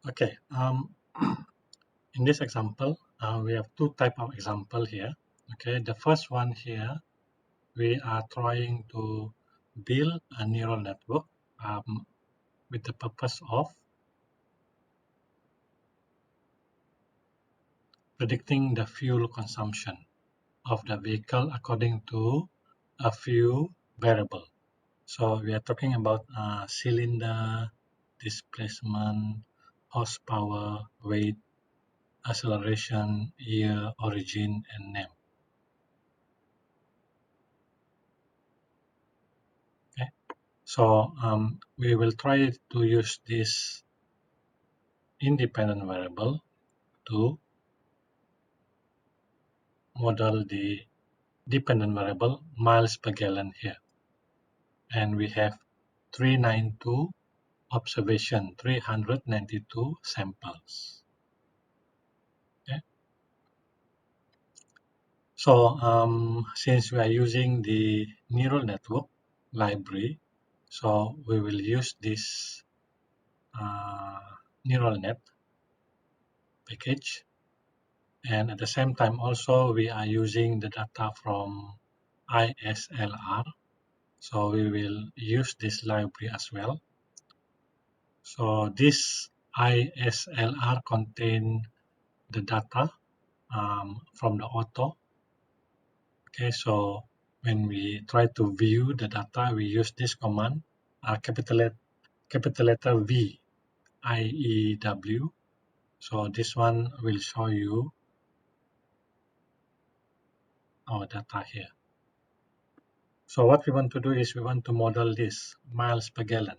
Okay, in this example, we have two type of example here. Okay, the first one here, we are trying to build a neural network with the purpose of predicting the fuel consumption of the vehicle according to a few variable. So we are talking about cylinder, displacement, horsepower, weight, acceleration, year, origin, and name. Okay, so we will try to use this independent variable to model the dependent variable miles per gallon here. And we have 392 observation, 392 samples. Okay. So since we are using the neural network library, so we will use this neural net package, and at the same time also we are using the data from ISLR, so we will use this library as well. So this ISLR contain the data from the auto. Okay, so when we try to view the data, we use this command, capital letter V, IEW. So this one will show you our data here. So what we want to do is we want to model this miles per gallon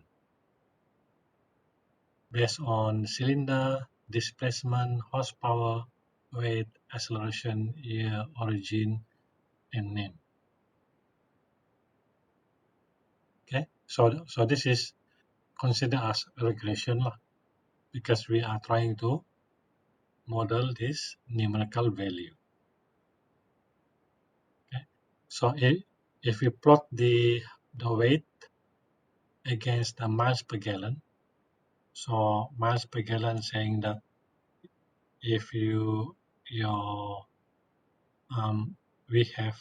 based on cylinder, displacement, horsepower, weight, acceleration, year, origin, and name. Okay, so this is considered as a regression because we are trying to model this numerical value. Okay, so if we plot the weight against the miles per gallon, so miles per gallon saying that if your we have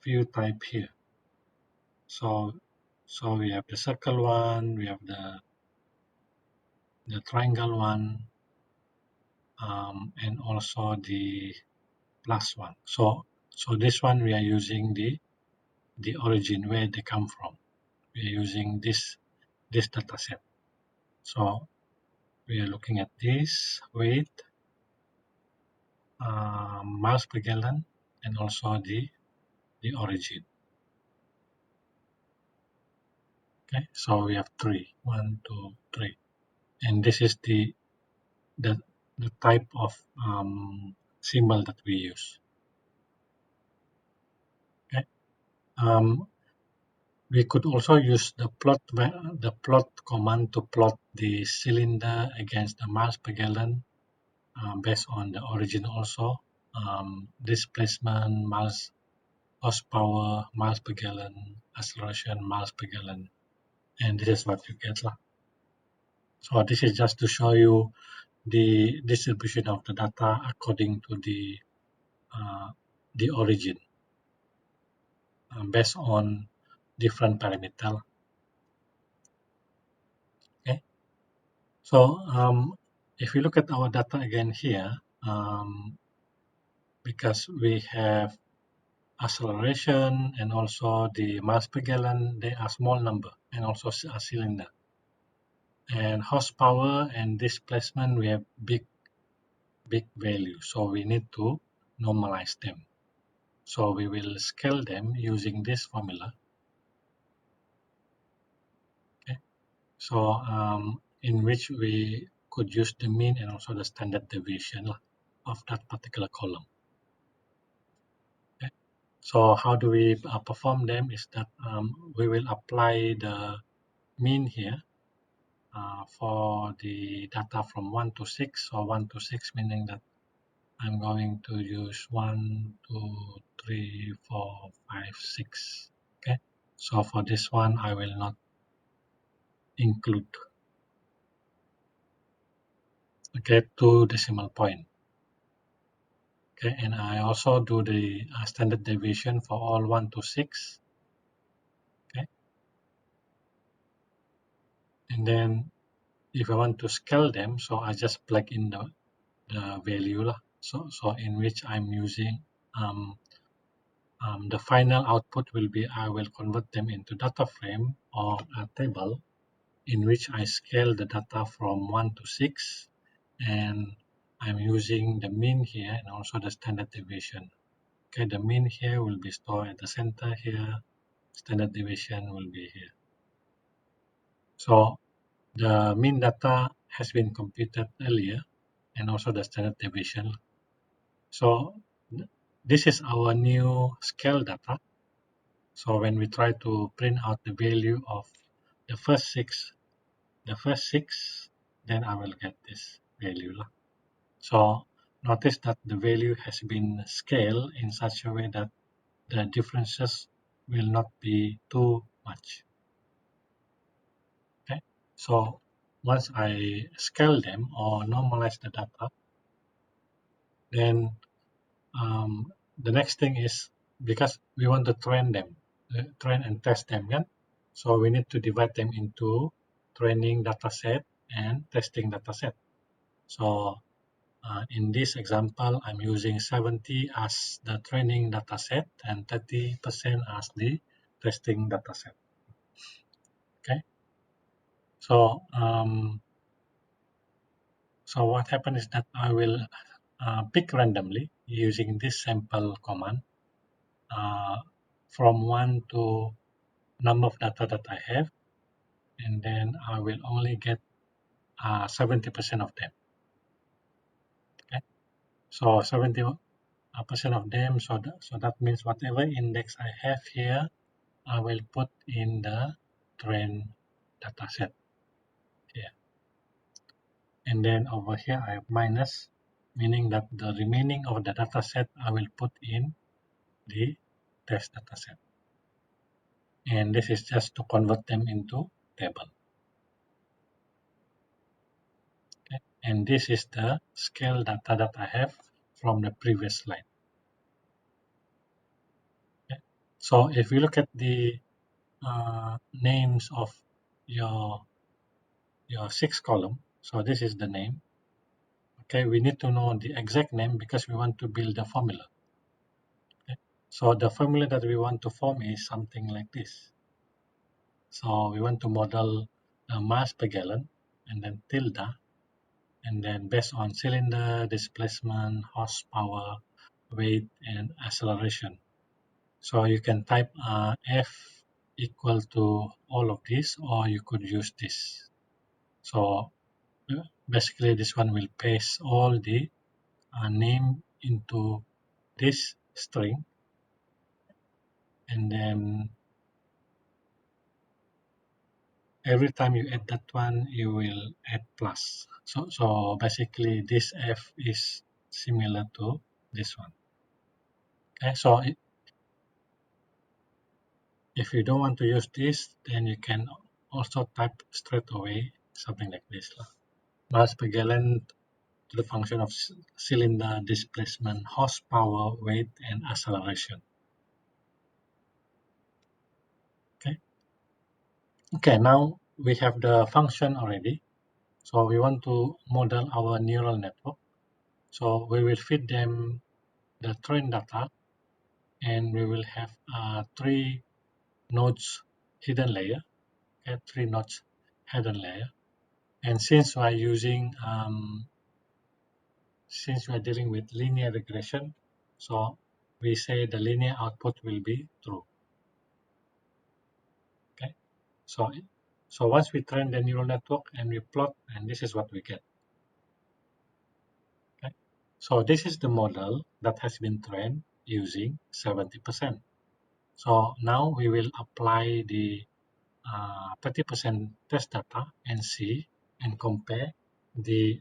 few type here. So we have the circle one, we have the triangle one, and also the plus one. So this one we are using the origin where they come from. We are using this data set. So we are looking at this weight, miles per gallon, and also the origin. Okay, so we have three, 1, 2, 3, and this is the type of symbol that we use. Okay, we could also use the plot command to plot the cylinder against the miles per gallon based on the origin also. Displacement, miles, horsepower, miles per gallon, acceleration, miles per gallon, and this is what you get. So this is just to show you the distribution of the data according to the origin based on different parameter. Okay, so if we look at our data again here, because we have acceleration and also the miles per gallon, they are small number, and also a cylinder. And horsepower and displacement, we have big value, so we need to normalize them. So we will scale them using this formula. Okay, so in which we could use the mean and also the standard deviation of that particular column. Okay, so how do we perform them is that we will apply the mean here for the data from 1 to 6. So 1 to 6 meaning that I'm going to use 1, 2, 3, 4, 5, 6. Okay, so for this one I will not include, okay, 2 decimal point. Okay, and I also do the standard deviation for all 1 to 6. Okay, and then if I want to scale them, so I just plug in the value lah. So in which I'm using the final output will be I will convert them into data frame or a table in which I scale the data from 1 to 6, and I'm using the mean here and also the standard deviation. Okay, the mean here will be stored at the center here, standard deviation will be here. So the mean data has been computed earlier and also the standard deviation. So this is our new scale data. So when we try to print out the value of the first six, then I will get this value lah. So notice that the value has been scaled in such a way that the differences will not be too much. Okay, so once I scale them or normalize the data, then the next thing is, because we want to train them, train and test them, yeah? So we need to divide them into training dataset and testing dataset. So in this example, I'm using 70 as the training dataset and 30% as the testing dataset. Okay. So so what happens is that I will pick randomly using this sample command from 1 to number of data that I have, and then I will only get 70% of them. Okay. So 70% of them. So that means whatever index I have here, I will put in the train dataset here. And then over here I have minus, meaning that the remaining of the dataset I will put in the test dataset. And this is just to convert them into table. Okay. And this is the scale data that I have from the previous slide. Okay. So if we look at the names of your 6 column, so this is the name. Okay, we need to know the exact name because we want to build the formula. Okay. So the formula that we want to form is something like this. So we want to model the mass per gallon and then tilde, and then based on cylinder, displacement, horsepower, weight, and acceleration. So you can type F equal to all of this, or you could use this. So basically this one will paste all the name into this string, and then every time you add that one, you will add plus. So basically this F is similar to this one. Okay, so if you don't want to use this, then you can also type straight away something like this. Mass per gallon to the function of cylinder, displacement, horsepower, weight, and acceleration. Okay. Okay, now we have the function already. So we want to model our neural network. So we will feed them the train data, and we will have 3 nodes hidden layer. Okay, 3 nodes hidden layer. And since we are dealing with linear regression, so we say the linear output will be true. Okay, so once we train the neural network and we plot, and this is what we get. Okay, so this is the model that has been trained using 70%. So now we will apply the 30% test data and see and compare the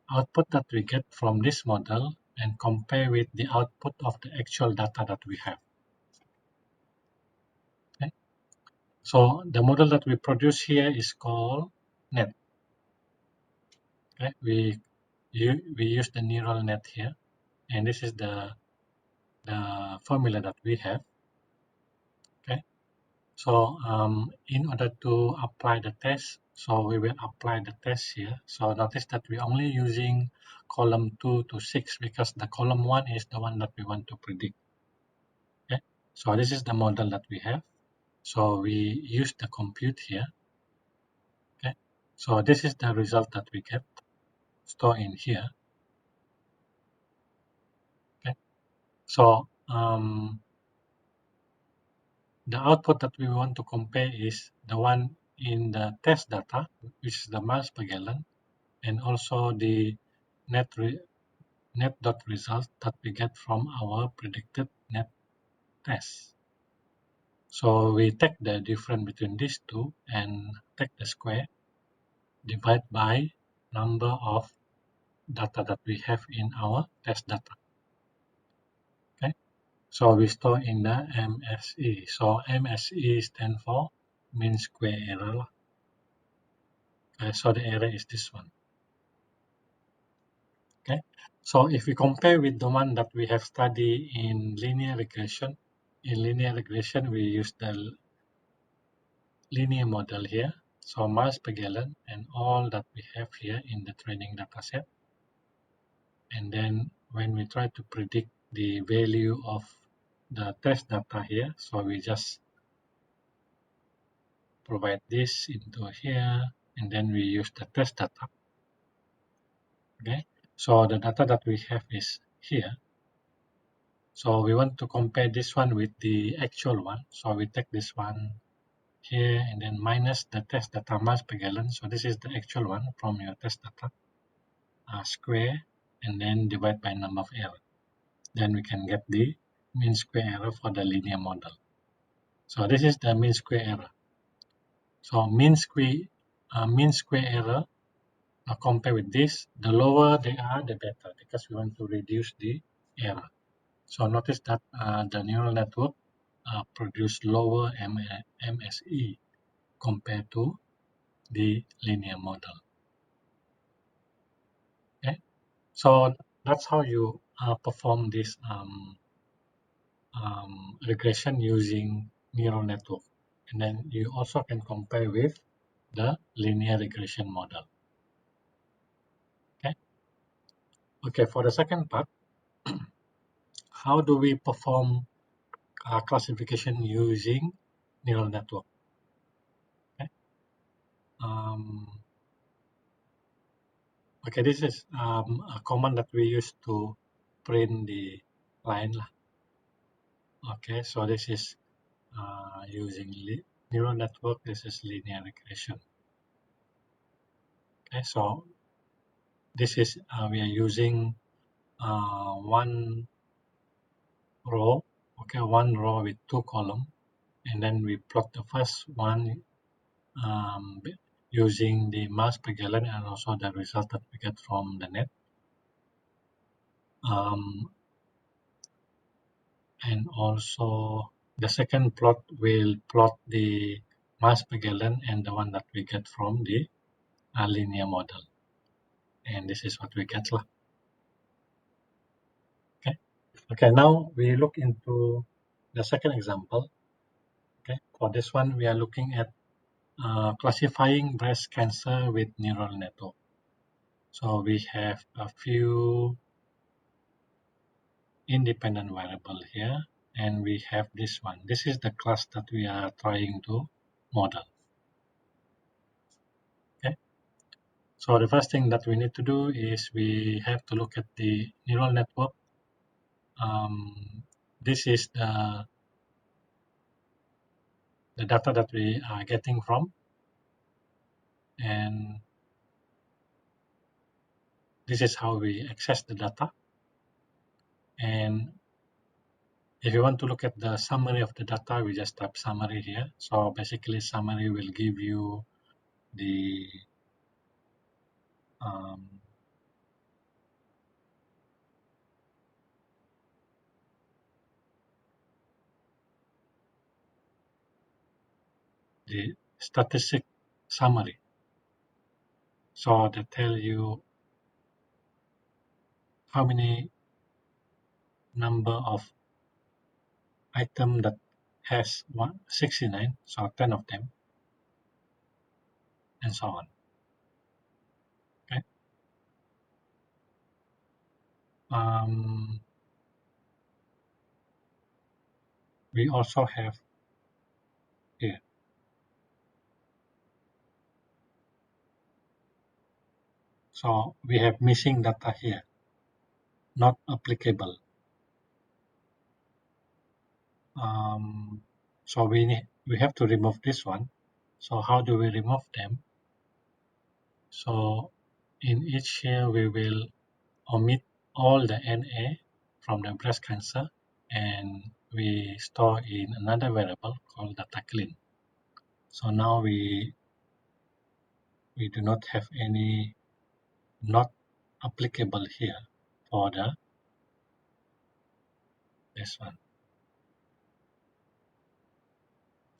output that we get from this model and compare with the output of the actual data that we have. Okay. So the model that we produce here is called net. Okay, we use the neural net here, and this is the formula that we have. Okay, so in order to apply the test, so we will apply the test here. So notice that we're only using column 2 to 6 because the column 1 is the one that we want to predict. Okay, so this is the model that we have. So we use the compute here. Okay, so this is the result that we get stored in here. Okay, so the output that we want to compare is the one in the test data, which is the miles per gallon, and also the net dot result that we get from our predicted net test. So we take the difference between these two and take the square, divide by number of data that we have in our test data. Okay, so we store in the MSE. So MSE stand for mean square error. Okay, so the error is this one. Okay, so if we compare with the one that we have studied in linear regression, we use the linear model here. So miles per gallon and all that we have here in the training data set. And then when we try to predict the value of the test data here, so we just provide this into here, and then we use the test data. Okay, so the data that we have is here. So we want to compare this one with the actual one. So we take this one here and then minus the test data miles per gallon. So this is the actual one from your test data, square, and then divide by number of error. Then we can get the mean square error for the linear model. So this is the mean square error. So mean square error compared with this, the lower they are, the better, because we want to reduce the error. So notice that the neural network produce lower MSE compared to the linear model. Okay, so that's how you perform this regression using neural network, and then you also can compare with the linear regression model. Okay. Okay. For the second part, how do we perform classification using neural network? Okay. Um, okay. This is a command that we use to print the line lah. Okay. So this is using neural network. This is linear regression. Okay. So this is we are using one row, okay, one row with two columns, and then we plot the first one using the miles per gallon and also the result that we get from the net. And also the second plot will plot the miles per gallon and the one that we get from the linear model. And this is what we get lah. Okay. Okay, now we look into the second example. Okay, for this one, we are looking at classifying breast cancer with neural network. So we have a few independent variable here, and we have this one. This is the class that we are trying to model. Okay. So the first thing that we need to do is we have to look at the neural network. This is the data that we are getting from, and this is how we access the data. And if you want to look at the summary of the data, we just type summary here. So basically summary will give you the statistic summary. So they tell you how many number of item that has 169, so 10 of them, and so on. Okay. We also have here. So we have missing data here, not applicable. So we have to remove this one. So how do we remove them? So in each here we will omit all the NA from the breast cancer, and we store in another variable called data clean. So now we do not have any not applicable here for this one.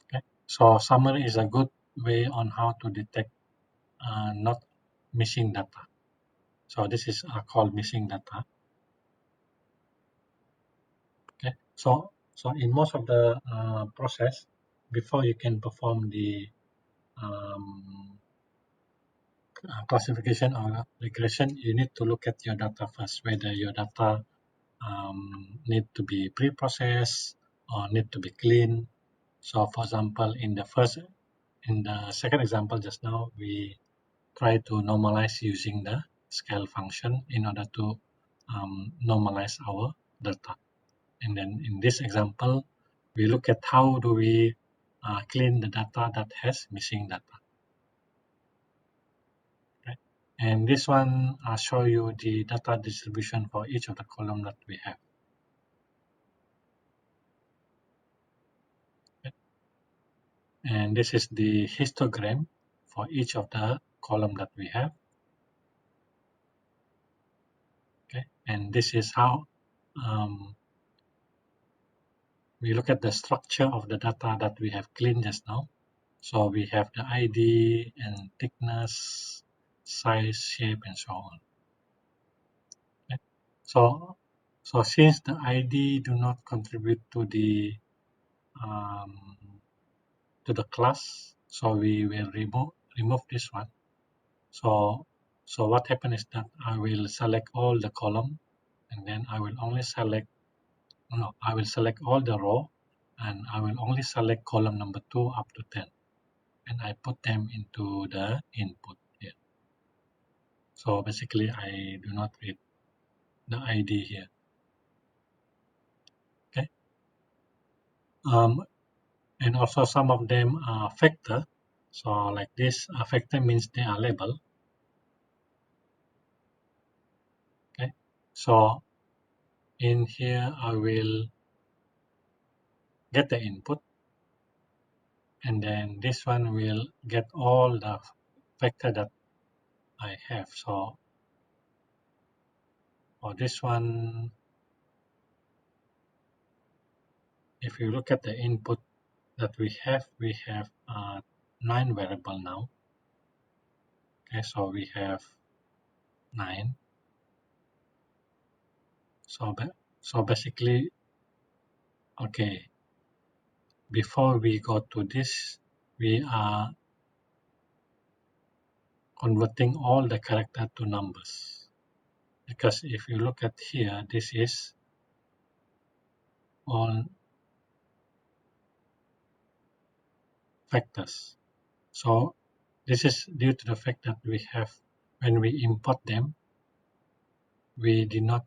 Okay. So summary is a good way on how to detect not missing data. So this is called missing data. Okay. So in most of the process, before you can perform the um, classification or regression, you need to look at your data first, whether your data need to be pre-processed or need to be clean. So for example, in the second example just now, we try to normalize using the scale function in order to normalize our data. And then in this example, we look at how do we clean the data that has missing data. Right? And this one show you the data distribution for each of the column that we have. Right? And this is the histogram for each of the column that we have. Okay, and this is how we look at the structure of the data that we have cleaned just now. So we have the ID and thickness, size, shape, and so on. Okay. So, so since the ID do not contribute um, to the class, so we will remove this one. So so what happens is that I will select all the column, and then I will only select no, I will select all the row, and I will only select column number 2 up to 10, and I put them into the input here. So basically, I do not read the ID here. Okay. Um, and also some of them are factor. So like this, a factor means they are labeled. Okay. So in here, I will get the input, and then this one will get all the factor that I have. So for this one, if you look at the input that we have 9 variable now. Okay, so we have 9. So so basically, okay, before we go to this, we are converting all the character to numbers. Because if you look at here, this is all factors. So this is due to the fact that we have, when we import them, we did not,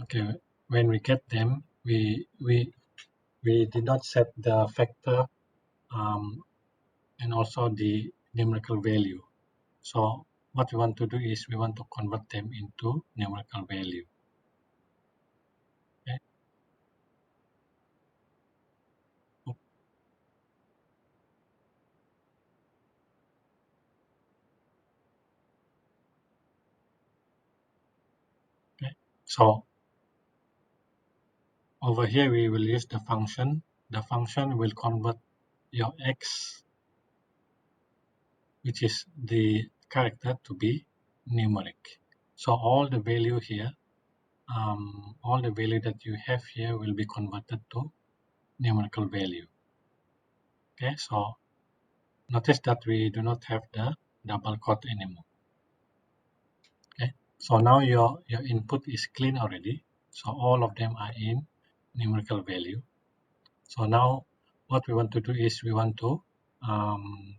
okay, when we get them, we did not set the factor and also the numerical value. So what we want to do is we want to convert them into numerical value. Okay. Okay. So over here we will use the function. The function will convert your x, which is the character, to be numeric. So all the value here, all the value that you have here will be converted to numerical value. Okay, so notice that we do not have the double quote anymore. Okay, so now your input is clean already. So all of them are in numerical value. So now what we want to do is we want to um,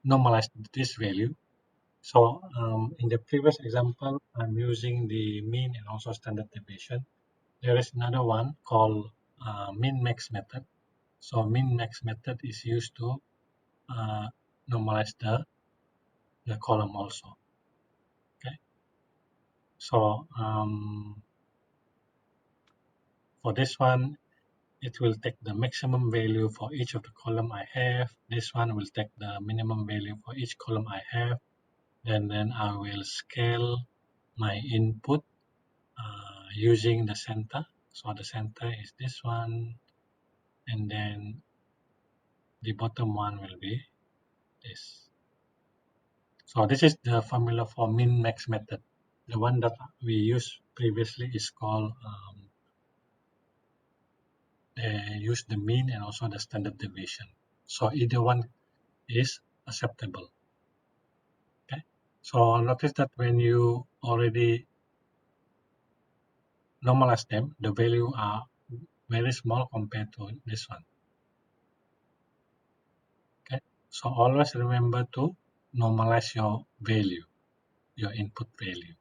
normalize this value. So in the previous example, I'm using the mean and also standard deviation. There is another one called min-max method. So min-max method is used to normalize the column also. Okay. So for this one, it will take the maximum value for each of the column I have. This one will take the minimum value for each column I have. And then I will scale my input using the center. So the center is this one, and then the bottom one will be this. So this is the formula for min-max method. The one that we used previously is called use the mean and also the standard deviation. So either one is acceptable. Okay. So notice that when you already normalize them, the value are very small compared to this one. Okay. So always remember to normalize your value, your input value.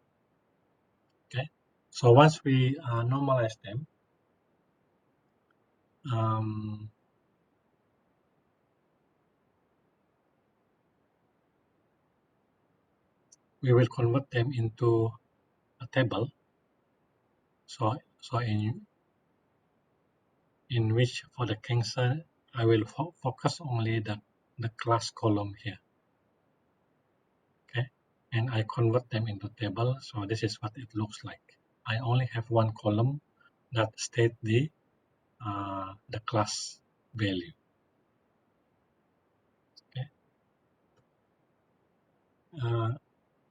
Okay. So once we normalize them, um, we will convert them into a table. So in which for the cancer, I will focus only the class column here. Okay, and I convert them into table. So this is what it looks like. I only have one column that state the class value. Okay,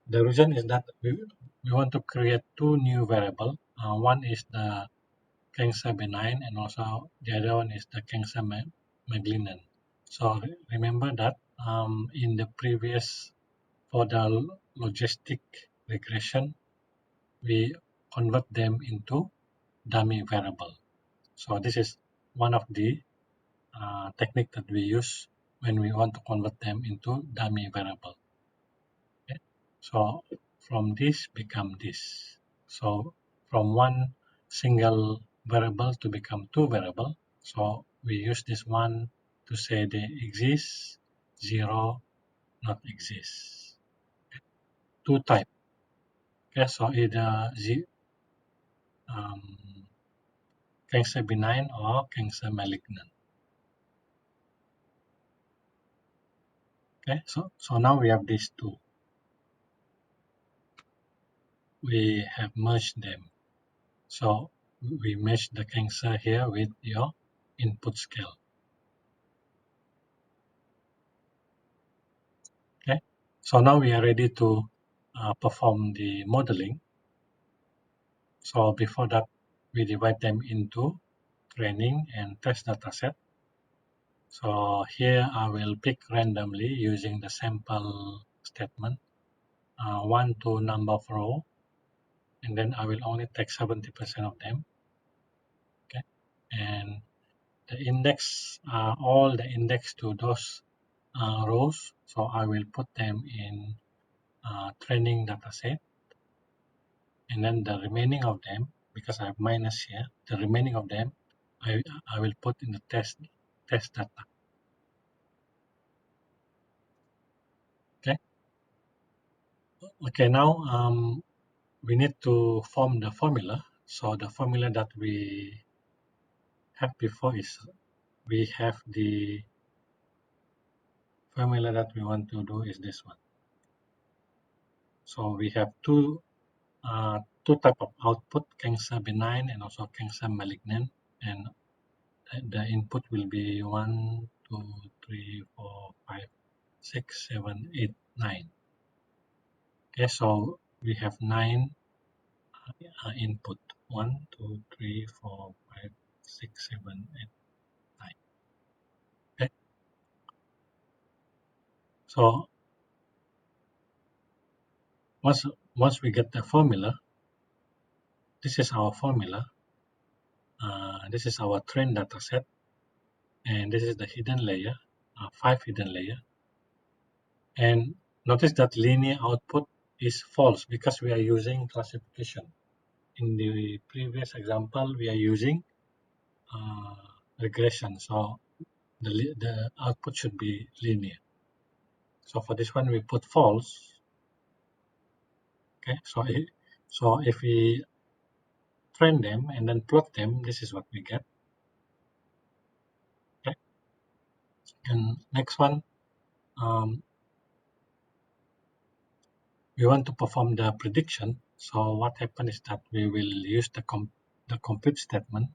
the reason is that we want to create two new variable. One is the cancer benign, and also the other one is the cancer malignant. So remember that in the previous, for the logistic regression, we convert them into dummy variable. So this is one of the technique that we use when we want to convert them into dummy variable. Okay? So from this become this. So from one single variable to become two variable. So we use this one to say they exist, zero not exist. Two type. Okay, so either um, cancer benign or cancer malignant. Okay, so now we have these two. We have merged them. So we match the cancer here with your input scale. Okay, so now we are ready to perform the modeling. So before that, we divide them into training and test dataset. So here I will pick randomly using the sample statement, 1 to number of row, and then I will only take 70% of them. Okay, and the index, all the index to those rows. So I will put them in training dataset, and then the remaining of them, because I have minus here, the remaining of them, I will put in the test data. Okay. Okay. Now we need to form the formula. So the formula that we have before is we have the formula that we want to do is this one. So we have two type of output, cancer benign and also cancer malignant. and the input will be 1, 2, 3, 4, 5, 6, 7, 8, 9. Okay, so we have 9 input. 1, 2, 3, 4, 5, 6, 7, 8, 9. Okay, so once we get the formula, this is our formula. This is our train data set, and this is the hidden layer, 5 hidden layer. And notice that linear output is false because we are using classification. In the previous example, we are using uh, regression, so the output should be linear. So for this one, we put false. Okay, so if we train them and then plot them, this is what we get. Okay, and next one, um, we want to perform the prediction. So what happens is that we will use the compute statement.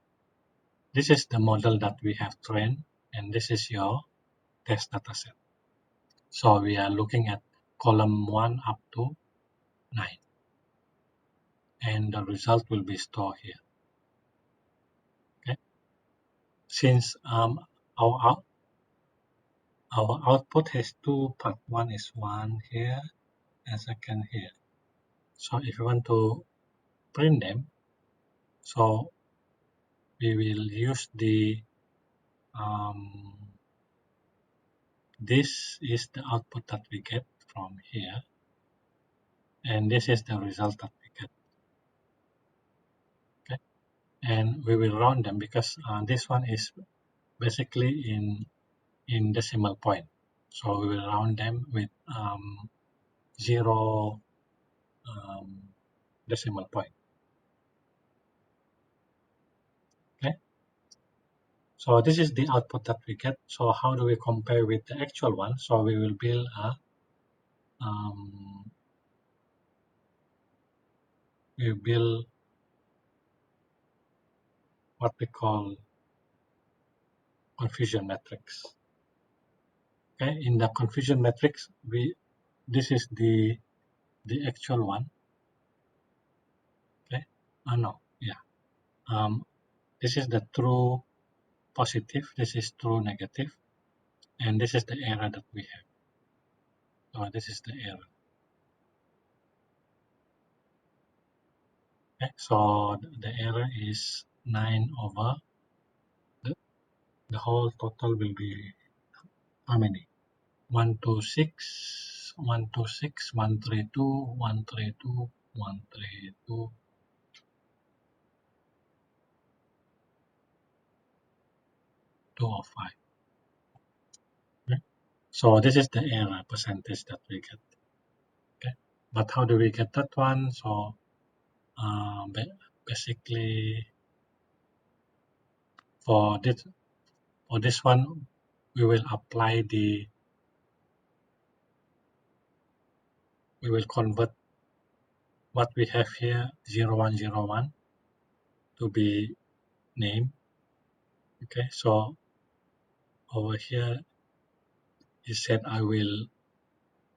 This is the model that we have trained, and this is your test data set. So we are looking at column 1 up to 9, and the result will be stored here. Okay, since our output has two parts. One is one here and second here. So if you want to print them, so we will use the this is the output that we get from here, and this is the result that we get. Okay, and we will round them because this one is basically in decimal point. So we will round them with 0 decimal point. Okay, so this is the output that we get. So how do we compare with the actual one? So we will build a we build what we call confusion matrix. Okay, in the confusion matrix, this is the actual one. Okay, no, yeah. This is the true positive. This is true negative, and this is the error that we have. So this is the error. Okay, so the error is 9 over the whole total will be how many? 126, 126, 132, 132, 132, 205. Okay? So this is the error percentage that we get. Okay, but how do we get that one? So basically for this one, we will apply we will convert what we have here 0101 to be name. Okay, so over here it said I will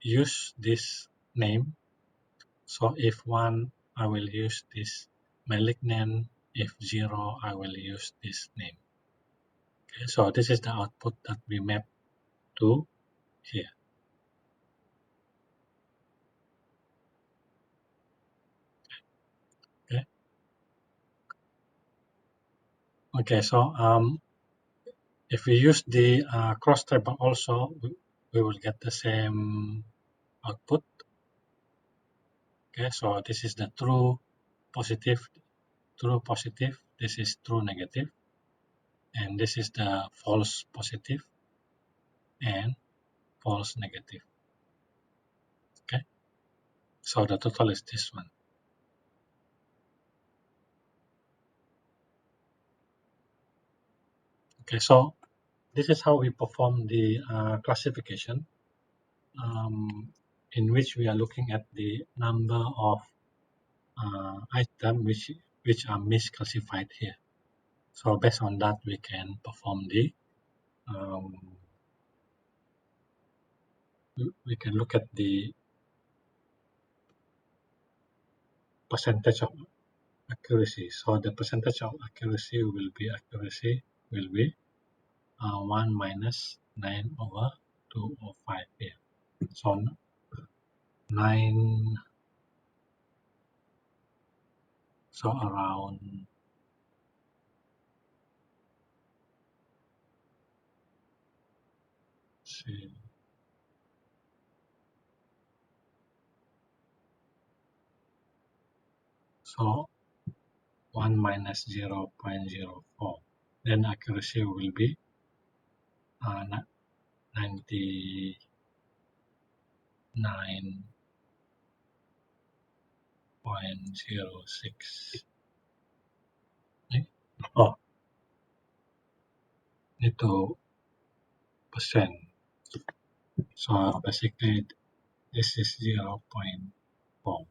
use this name. So if 1, I will use this malignant. If 0, I will use this name. Okay, so this is the output that we map to here. Okay, okay, so if we use the cross table also, we will get the same output. Okay, so this is the true positive, this is true negative, and this is the false positive and false negative. Okay, so the total is this one. Okay, so this is how we perform the classification, in which we are looking at the number of items which are misclassified here. So based on that, we can perform um, we can look at the percentage of accuracy. So the percentage of accuracy will be 1 minus 9 over 205 here. So 9, so around, see, so 1 minus 0.04. Then accuracy will be 99.06. Oh, need to percent. So basically this is 0.4.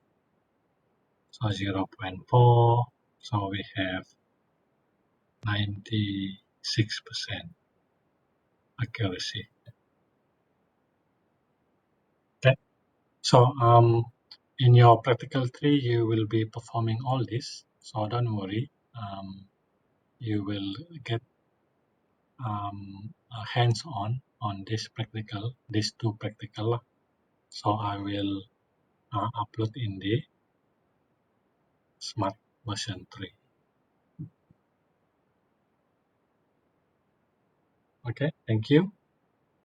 So 0.4. So we have 96% accuracy. Okay. So in your practical 3, you will be performing all this. So don't worry. You will get hands-on on these two practical. So I will upload in the Smart version 3. Okay, thank you.